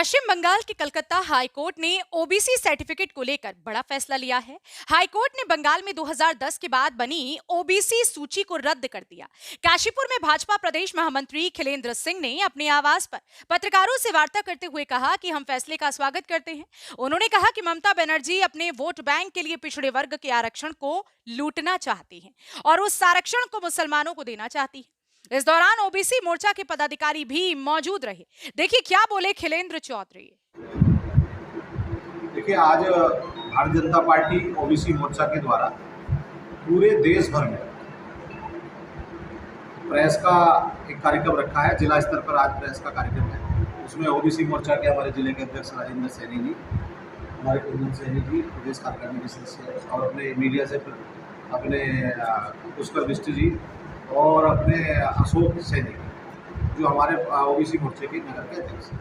पश्चिम बंगाल के Calcutta high court ने OBC certificate को लेकर बड़ा फैसला लिया है। हाई कोर्ट ने बंगाल में 2010 के बाद बनी ओबीसी सूची को रद्द कर दिया। काशीपुर में भाजपा प्रदेश महामंत्री खिलेंद्र सिंह ने अपने आवास पर पत्रकारों से वार्ता करते हुए कहा कि हम फैसले का स्वागत करते हैं। उन्होंने कहा कि ममता बनर्जी अपने वोट बैंक के लिए पिछड़े वर्ग के आरक्षण को लूटना चाहती हैं और उस आरक्षण को मुसलमानों को देना चाहती है। इस दौरान ओबीसी मोर्चा के पदाधिकारी भी मौजूद रहे। देखिए क्या बोले खिलेंद्र चौधरी। देखिए, आज भारतीय जनता पार्टी ओबीसी मोर्चा के द्वारा पूरे देश भर में प्रेस का एक कार्यक्रम रखा है। जिला स्तर पर आज प्रेस का कार्यक्रम है। उसमें ओबीसी मोर्चा के हमारे जिले के अध्यक्ष राजेंद्र सैनी जी, हमारे कुंदन सैनी जी प्रदेश कार्यकारिणी के सदस्य, और अपने मीडिया से अपने पुष्कर बिष्ट जी और अपने अशोक सैनी जो हमारे ओबीसी मोर्चे के नगर के अध्यक्ष हैं।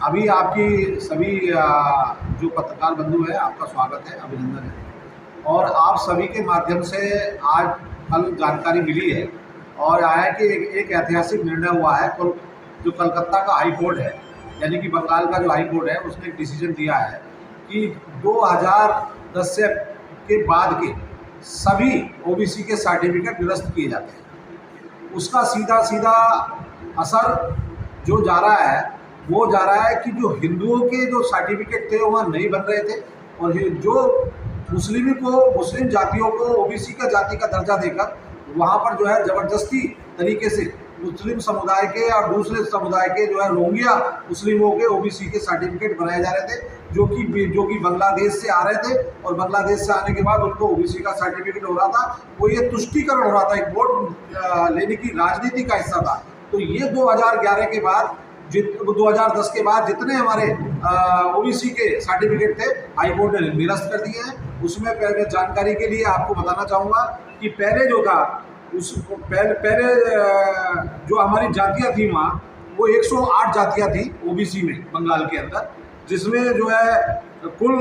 अभी आपकी सभी जो पत्रकार बंधु हैं, आपका स्वागत है, अभिनंदन है। और आप सभी के माध्यम से आज कल जानकारी मिली है और आया है कि एक ऐतिहासिक निर्णय हुआ है। जो कलकत्ता का हाई कोर्ट है, यानी कि बंगाल का जो हाई कोर्ट है, उसने एक डिसीजन दिया है कि 2010 के बाद के सभी ओबीसी के सर्टिफिकेट निरस्त किए जाते हैं। उसका सीधा सीधा असर जो जा रहा है वो जा रहा है कि जो हिंदुओं के जो सर्टिफिकेट थे वहाँ नहीं बन रहे थे, और जो मुस्लिम जातियों को ओबीसी का जाति का दर्जा देकर वहाँ पर जो है ज़बरदस्ती तरीके से मुस्लिम समुदाय के और दूसरे समुदाय के जो है रोहिंग्या मुस्लिमों के ओबीसी के सर्टिफिकेट बनाए जा रहे थे, जो कि बांग्लादेश से आ रहे थे, और बांग्लादेश से आने के बाद उनको ओबीसी का सर्टिफिकेट हो रहा था। वो ये तुष्टीकरण हो रहा था, एक वोट लेने की राजनीति का हिस्सा था। तो ये 2011 के बाद 2010 के बाद जितने हमारे ओबीसी के सर्टिफिकेट थे, हाईकोर्ट ने निरस्त कर दिए हैं। उसमें पहले जानकारी के लिए आपको बताना चाहूँगा कि पहले जो था पहले जो हमारी जातियाँ थी वहाँ, वो 108 जातियाँ थी ओबीसी में बंगाल के अंदर, जिसमें जो है कुल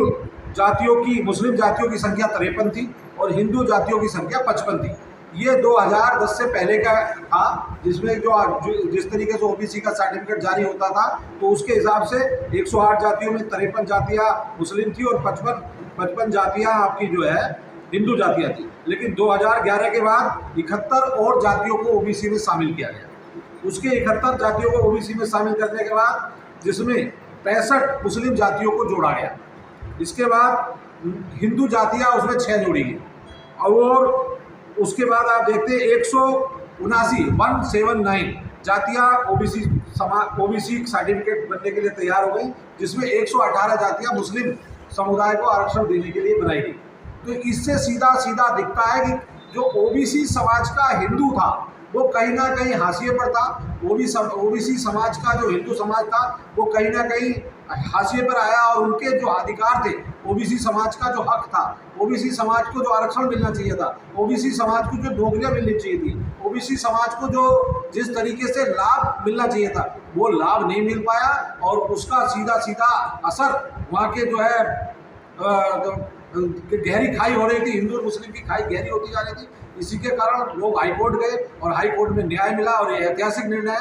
जातियों की मुस्लिम जातियों की संख्या 53 थी और हिंदू जातियों की संख्या 55 थी। ये 2010 से पहले का था, जिसमें जिस तरीके से ओबीसी का सर्टिफिकेट जारी होता था, तो उसके हिसाब से 108 जातियों में 53 जातियाँ मुस्लिम थी और 55 जातियाँ आपकी जो है हिंदू जातियाँ थी। लेकिन 2011 के बाद 71 और जातियों को ओबीसी में शामिल किया गया। उसके 71 जातियों को ओबीसी में शामिल करने के बाद जिसमें 65 मुस्लिम जातियों को जोड़ा गया। इसके बाद हिंदू जातियाँ उसमें 6 जोड़ी गई, और उसके बाद आप देखते हैं 179 जातियाँ ओबीसी सर्टिफिकेट बनने के लिए तैयार हो गई, जिसमें 118 जातियाँ मुस्लिम समुदाय को आरक्षण देने के लिए बनाई गई। तो इससे सीधा सीधा दिखता है कि जो ओबीसी समाज का हिंदू था वो कहीं ना कहीं हाशिए पर था। ओबीसी समाज का जो हिंदू समाज था वो कहीं ना कहीं हाशिए पर आया, और उनके जो अधिकार थे, ओबीसी समाज का जो हक था, ओबीसी समाज को जो आरक्षण मिलना चाहिए था, ओबीसी समाज को जो नौकरियां मिलनी चाहिए थी, ओबीसी समाज को जो जिस तरीके से लाभ मिलना चाहिए था, वो लाभ नहीं मिल पाया। और उसका सीधा सीधा असर वहाँ के जो है गहरी खाई हो रही थी, हिंदू और मुस्लिम की खाई गहरी होती जा रही थी। इसी के कारण लोग हाईकोर्ट गए और हाईकोर्ट में न्याय मिला, और ये ऐतिहासिक निर्णय है।